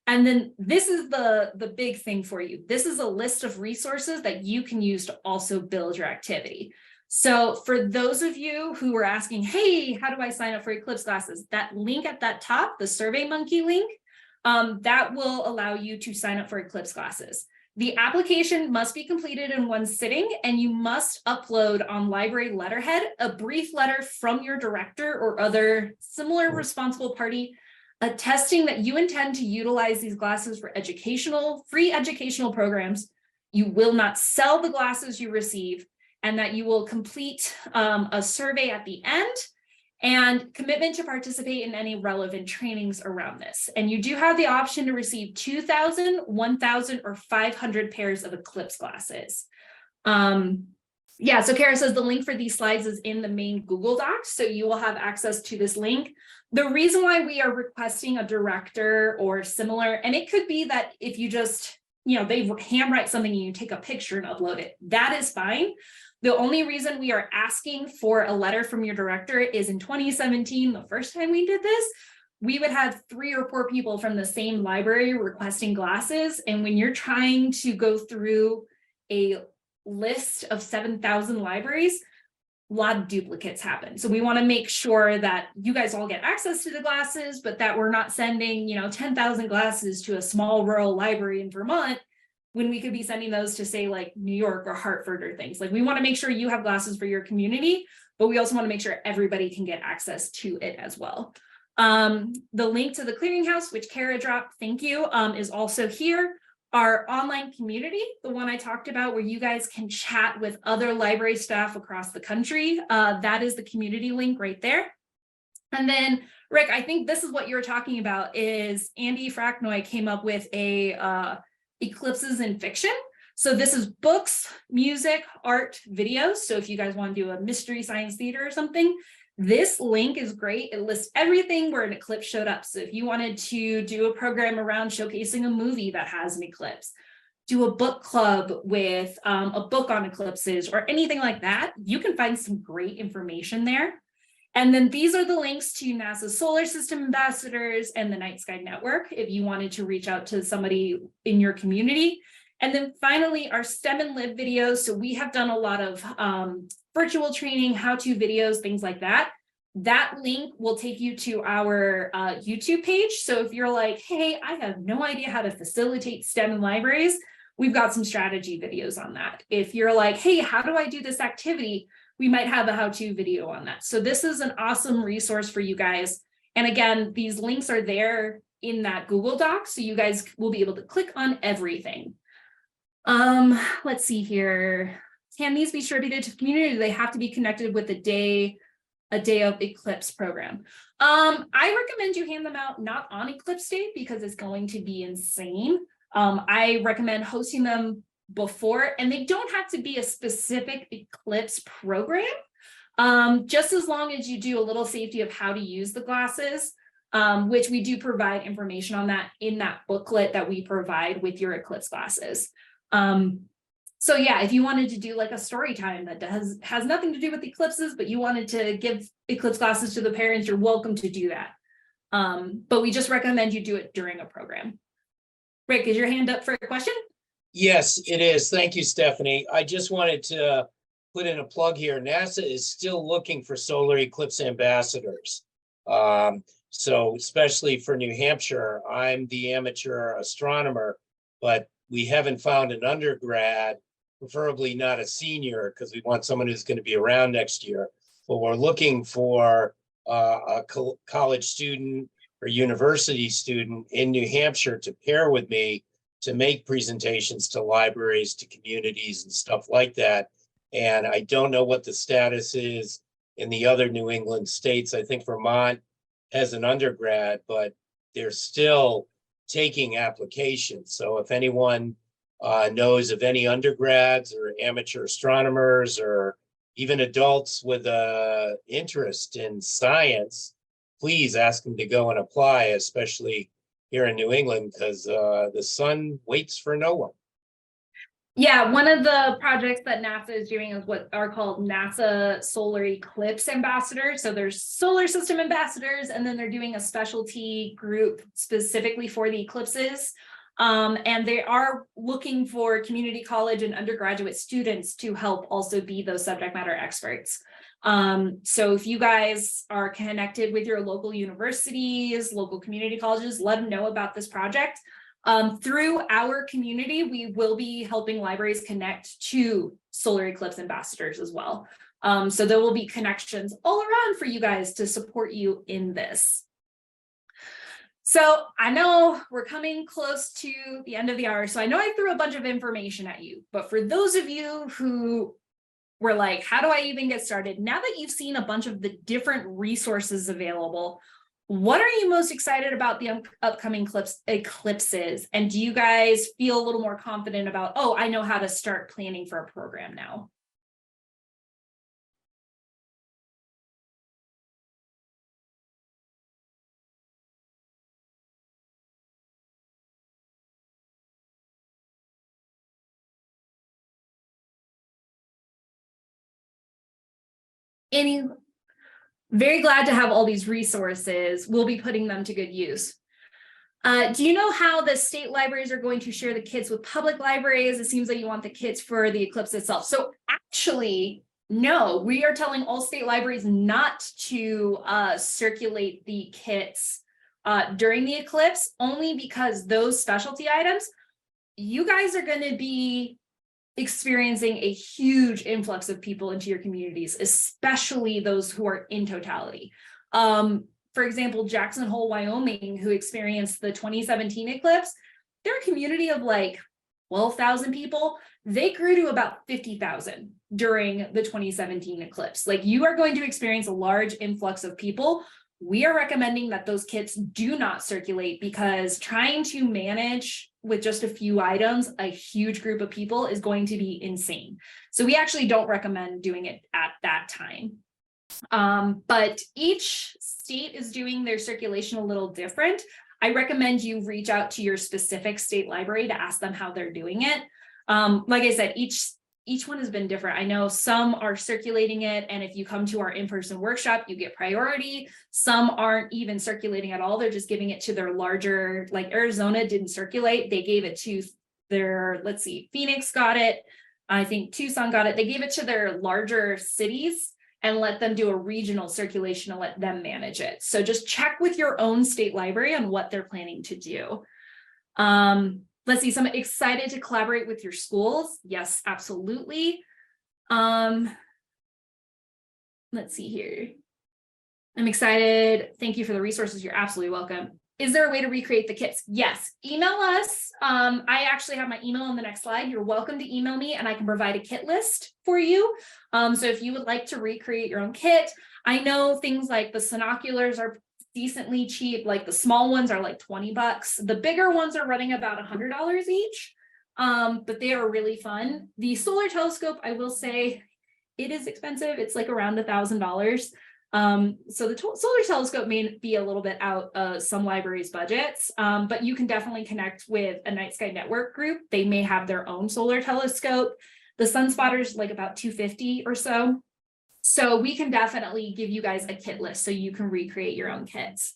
And then this is the big thing for you. This is a list of resources that you can use to also build your activity. So for those of you who were asking, hey, how do I sign up for Eclipse classes? That link at that top, the SurveyMonkey link, that will allow you to sign up for Eclipse classes. The application must be completed in one sitting, and you must upload on library letterhead a brief letter from your director or other similar responsible party attesting that you intend to utilize these glasses for free educational programs. You will not sell the glasses you receive, and that you will complete a survey at the end, and commitment to participate in any relevant trainings around this. And you do have the option to receive 2,000, 1,000, or 500 pairs of Eclipse glasses. Yeah, so Kara says the link for these slides is in the main Google Docs, so you will have access to this link. The reason why we are requesting a director or similar, and it could be that if you just, they handwrite something and you take a picture and upload it, that is fine. The only reason we are asking for a letter from your director is in 2017, the first time we did this, we would have 3 or 4 people from the same library requesting glasses. And when you're trying to go through a list of 7,000 libraries, a lot of duplicates happen. So we want to make sure that you guys all get access to the glasses, but that we're not sending, 10,000 glasses to a small rural library in Vermont, when we could be sending those to, say, like New York or Hartford or things. Like, we want to make sure you have glasses for your community, but we also want to make sure everybody can get access to it as well. The link to the clearinghouse, which Kara dropped, thank you, is also here. Our online community, the one I talked about, where you guys can chat with other library staff across the country, that is the community link right there. And then, Rick, I think this is what you're talking about, is Andy Fracknoy came up with a eclipses in fiction. So this is books, music, art, videos. So if you guys want to do a mystery science theater or something, this link is great. It lists everything where an eclipse showed up. So if you wanted to do a program around showcasing a movie that has an eclipse, do a book club with a book on eclipses or anything like that, you can find some great information there. And then these are the links to NASA's solar system ambassadors and the Night Sky Network if you wanted to reach out to somebody in your community. And then finally, our STEM and Live videos. So we have done a lot of virtual training, how-to videos, things like that. That link will take you to our YouTube page. So if you're like, hey, I have no idea how to facilitate STEM in libraries, we've got some strategy videos on that. If you're like, hey, how do I do this activity? We might have a how-to video on that. So this is an awesome resource for you guys. And again, these links are there in that Google Doc, so you guys will be able to click on everything. Let's see here. Can these be distributed to the community? Or do they have to be connected with a day of Eclipse program? I recommend you hand them out not on Eclipse Day because it's going to be insane. I recommend hosting them before, and they don't have to be a specific eclipse program. Just as long as you do a little safety of how to use the glasses, which we do provide information on that in that booklet that we provide with your eclipse glasses. So yeah, if you wanted to do like a story time that has nothing to do with eclipses, but you wanted to give eclipse glasses to the parents, you're welcome to do that. But we just recommend you do it during a program. Rick, is your hand up for a question? Yes, it is. Thank you, Stephanie. I just wanted to put in a plug here. NASA is still looking for solar eclipse ambassadors. So especially for New Hampshire, I'm the amateur astronomer, but we haven't found an undergrad, preferably not a senior, because we want someone who's going to be around next year. But we're looking for a college student or university student in New Hampshire to pair with me to make presentations to libraries, to communities and stuff like that. And I don't know what the status is in the other New England states. I think Vermont has an undergrad, but they're still taking applications. So if anyone knows of any undergrads or amateur astronomers or even adults with interest in science, please ask them to go and apply, especially here in New England, because the sun waits for no one. Yeah, one of the projects that NASA is doing is what are called NASA Solar Eclipse Ambassadors. So there's solar system ambassadors, and then they're doing a specialty group specifically for the eclipses. And they are looking for community college and undergraduate students to help also be those subject matter experts. So if you guys are connected with your local universities, local community colleges, let them know about this project. Through our community, we will be helping libraries connect to solar eclipse ambassadors as well. So there will be connections all around for you guys to support you in this. So I know we're coming close to the end of the hour, so I know I threw a bunch of information at you, but for those of you who were like, how do I even get started? Now that you've seen a bunch of the different resources available, what are you most excited about the upcoming eclipses? And do you guys feel a little more confident about, oh, I know how to start planning for a program now? Very glad to have all these resources. We'll be putting them to good use. Do you know how the state libraries are going to share the kits with public libraries? It seems like you want the kits for the eclipse itself. So actually, no, we are telling all state libraries not to circulate the kits during the eclipse, only because those specialty items, you guys are going to be experiencing a huge influx of people into your communities, especially those who are in totality. For example, Jackson Hole, Wyoming, who experienced the 2017 eclipse, they're a community of like 12,000 people. They grew to about 50,000 during the 2017 eclipse. Like, you are going to experience a large influx of people. We are recommending that those kits do not circulate, because trying to manage with just a few items a huge group of people is going to be insane. So we actually don't recommend doing it at that time. But each state is doing their circulation a little different. I recommend you reach out to your specific state library to ask them how they're doing it. Like I said, each one has been different. I know some are circulating it, and if you come to our in-person workshop, you get priority. Some aren't even circulating at all. They're just giving it to their larger, like Arizona didn't circulate. They gave it to their, let's see, Phoenix got it. I think Tucson got it. They gave it to their larger cities and let them do a regional circulation and let them manage it. So just check with your own state library on what they're planning to do. Let's see, some excited to collaborate with your schools. Yes, absolutely. Let's see here. I'm excited. Thank you for the resources. You're absolutely welcome. Is there a way to recreate the kits? Yes, email us. I actually have my email on the next slide. You're welcome to email me and I can provide a kit list for you. So if you would like to recreate your own kit, I know things like the sinoculars are decently cheap. Like the small ones are like $20. The bigger ones are running about $100 each. but they are really fun. The solar telescope, I will say, it is expensive. It's like around $1,000. So the solar telescope may be a little bit out of some libraries' budgets, but you can definitely connect with a Night Sky Network group. They may have their own solar telescope. The Sunspotter's like about $250 or so. So we can definitely give you guys a kit list so you can recreate your own kits.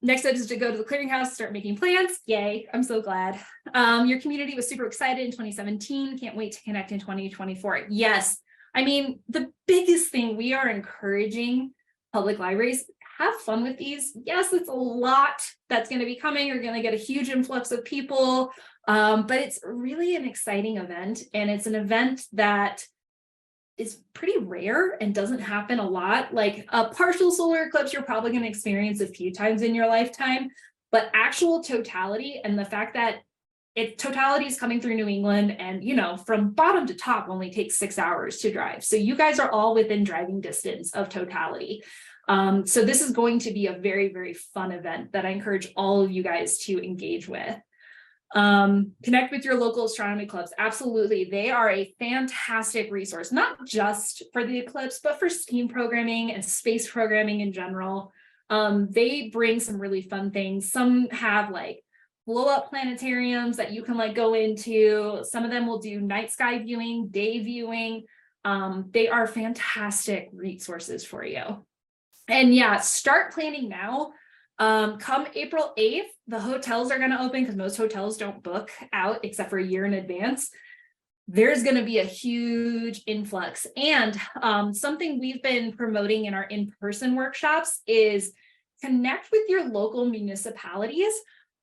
Next step is to go to the clearinghouse, start making plans. Yay, I'm so glad. Your community was super excited in 2017. Can't wait to connect in 2024. Yes, I mean, the biggest thing we are encouraging public libraries, have fun with these. Yes, it's a lot that's going to be coming. You're going to get a huge influx of people, but it's really an exciting event. And it's an event that is pretty rare and doesn't happen a lot. Like a partial solar eclipse, you're probably going to experience a few times in your lifetime, but actual totality and the fact that totality is coming through New England and, you know, from bottom to top only takes 6 hours to drive. So you guys are all within driving distance of totality. So this is going to be a very, very fun event that I encourage all of you guys to engage with. Connect with your local astronomy clubs. Absolutely. They are a fantastic resource, not just for the eclipse, but for STEAM programming and space programming in general. They bring some really fun things. Some have like blow up planetariums that you can like go into. Some of them will do night sky viewing, day viewing. They are fantastic resources for you. And yeah, start planning now. Come April 8th, the hotels are going to open because most hotels don't book out except for a year in advance. There's going to be a huge influx. And something we've been promoting in our in-person workshops is connect with your local municipalities.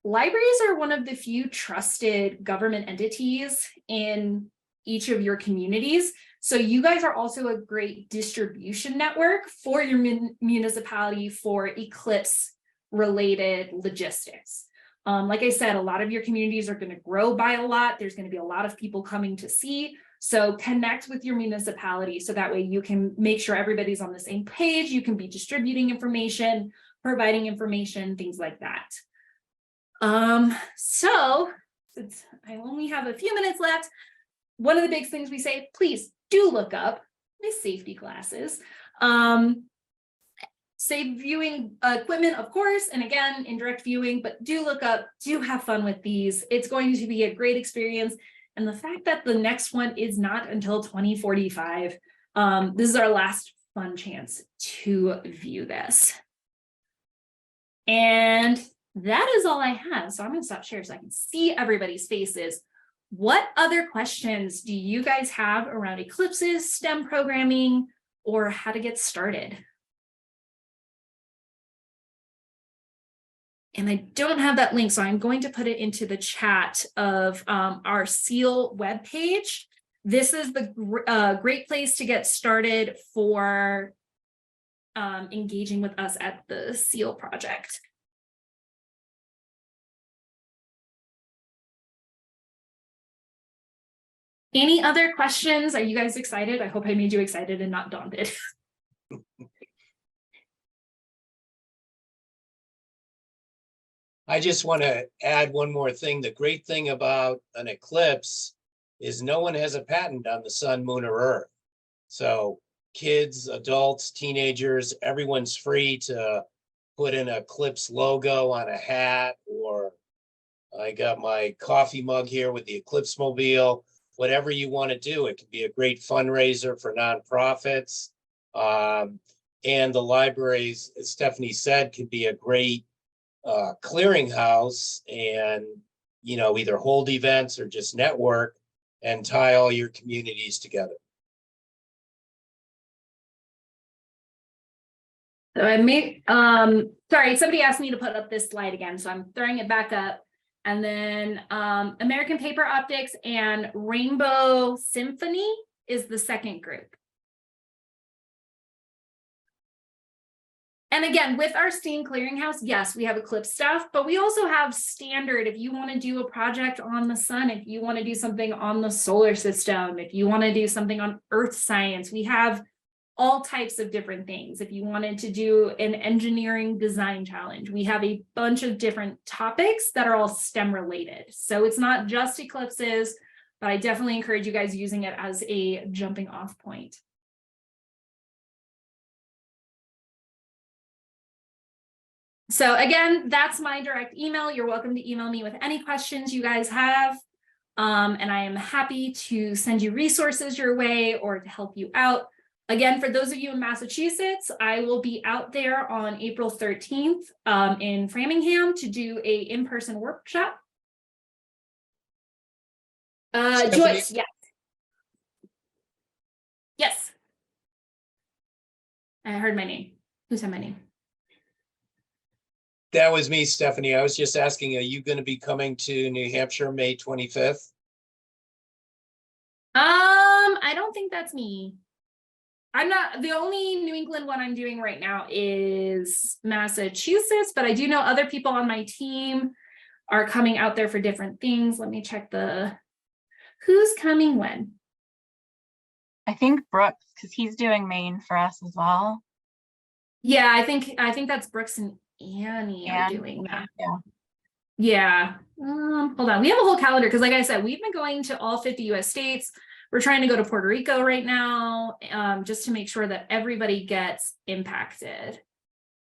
Libraries are one of the few trusted government entities in each of your communities. So you guys are also a great distribution network for your municipality for eclipse related logistics. Like I said, a lot of your communities are going to grow by a lot. There's going to be a lot of people coming to see. So connect with your municipality so that way you can make sure everybody's on the same page. You can be distributing information, providing information, things like that. So since I only have a few minutes left, one of the big things we say, please do look up my safety glasses. Safe viewing equipment, of course, and again, indirect viewing, but do look up, do have fun with these. It's going to be a great experience. And the fact that the next one is not until 2045, this is our last fun chance to view this. And that is all I have. So I'm going to stop sharing so I can see everybody's faces. What other questions do you guys have around eclipses, STEM programming, or how to get started? And I don't have that link, so I'm going to put it into the chat of our SEAL webpage. This is the great place to get started for engaging with us at the SEAL project. Any other questions? Are you guys excited? I hope I made you excited and not daunted. I just want to add one more thing. The great thing about an eclipse is no one has a patent on the sun, moon, or earth. So kids, adults, teenagers, everyone's free to put an eclipse logo on a hat, or I got my coffee mug here with the Eclipse Mobile. Whatever you want to do, it can be a great fundraiser for nonprofits. And the libraries, as Stephanie said, could be a great clearinghouse and, you know, either hold events or just network and tie all your communities together. So I made, sorry, somebody asked me to put up this slide again, so I'm throwing it back up. And then American Paper Optics and Rainbow Symphony is the second group. And again, with our STEAM Clearinghouse, yes, we have Eclipse stuff, but we also have standard. If you want to do a project on the sun, if you want to do something on the solar system, if you want to do something on earth science, we have all types of different things. If you wanted to do an engineering design challenge, we have a bunch of different topics that are all STEM related. So it's not just eclipses, but I definitely encourage you guys using it as a jumping off point. So again, that's my direct email. You're welcome to email me with any questions you guys have. And I am happy to send you resources your way or to help you out. Again, for those of you in Massachusetts, I will be out there on April 13th in Framingham to do a in-person workshop. Joyce, yes. Yes. I heard my name. Who said my name? That was me, Stephanie. I was just asking, are you going to be coming to New Hampshire, May 25th? I don't think that's me. I'm not, the only New England one I'm doing right now is Massachusetts, but I do know other people on my team are coming out there for different things. Let me check who's coming when. I think Brooks, because he's doing Maine for us as well. Yeah, I think that's Brooks and Annie are doing that. Yeah. Hold on. We have a whole calendar because, like I said, we've been going to all 50 US states. We're trying to go to Puerto Rico right now, just to make sure that everybody gets impacted.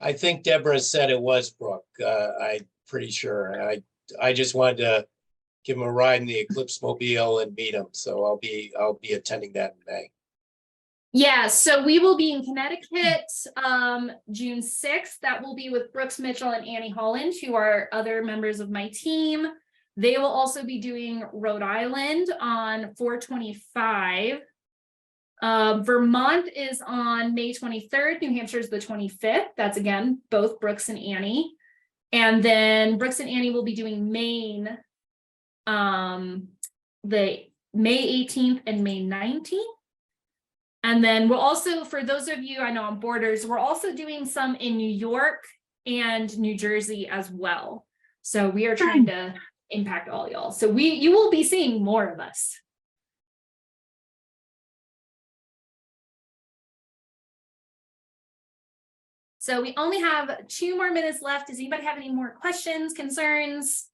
I think Deborah said it was Brooke. I'm pretty sure. I just wanted to give him a ride in the Eclipse Mobile and meet him. So I'll be attending that in May. Yeah, so we will be in Connecticut June 6th. That will be with Brooks Mitchell and Annie Holland, who are other members of my team. They will also be doing Rhode Island on 4/25. Vermont is on May 23rd. New Hampshire is the 25th. That's again, both Brooks and Annie. And then Brooks and Annie will be doing Maine, the May 18th and May 19th. And then we'll also, for those of you I know on Borders, we're also doing some in New York and New Jersey as well. So we are trying to impact all y'all. So you will be seeing more of us. So we only have 2 more minutes left. Does anybody have any more questions, concerns?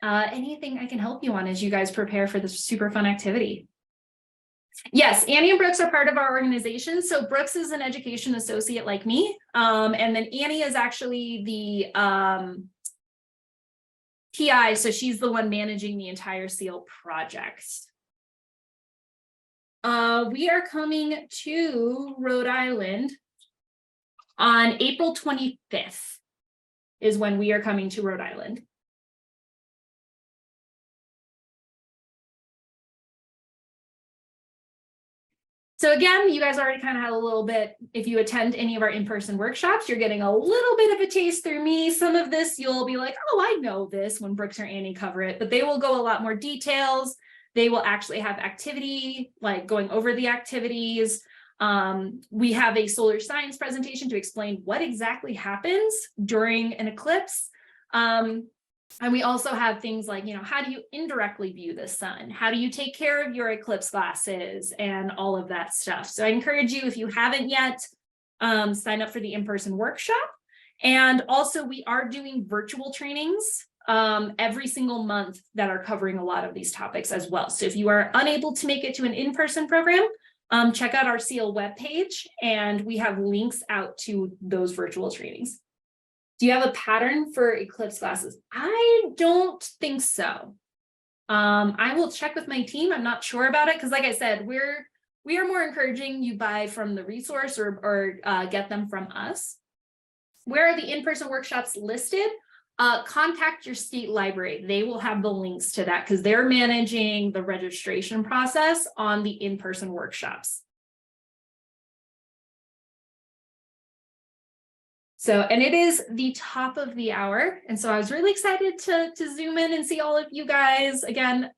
Anything I can help you on as you guys prepare for this super fun activity? Yes, Annie and Brooks are part of our organization. So Brooks is an education associate like me. And then Annie is actually the PI. So she's the one managing the entire SEAL project. We are coming to Rhode Island on April 25th is when we are coming to Rhode Island. So again, you guys already kind of had a little bit, if you attend any of our in-person workshops, you're getting a little bit of a taste through me. Some of this, you'll be like, oh, I know this when Brooks or Annie cover it, but they will go a lot more details. They will actually have activity, like going over the activities. We have a solar science presentation to explain what exactly happens during an eclipse. And we also have things like, how do you indirectly view the sun? How do you take care of your eclipse glasses and all of that stuff? So I encourage you, if you haven't yet, sign up for the in-person workshop. And also we are doing virtual trainings every single month that are covering a lot of these topics as well. So if you are unable to make it to an in-person program, check out our SEAL webpage and we have links out to those virtual trainings. Do you have a pattern for eclipse glasses? I don't think so. I will check with my team. I'm not sure about it because, like I said, we are more encouraging you buy from the resource or get them from us. Where are the in-person workshops listed? Contact your state library. They will have the links to that because they're managing the registration process on the in-person workshops. So, and it is the top of the hour. And so I was really excited to zoom in and see all of you guys. Again,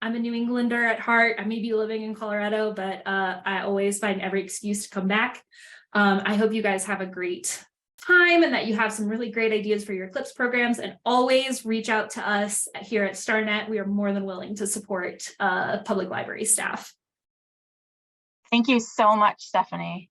I'm a New Englander at heart. I may be living in Colorado, but I always find every excuse to come back. I hope you guys have a great time and that you have some really great ideas for your eclipse programs, and always reach out to us here at Starnet. We are more than willing to support public library staff. Thank you so much, Stephanie.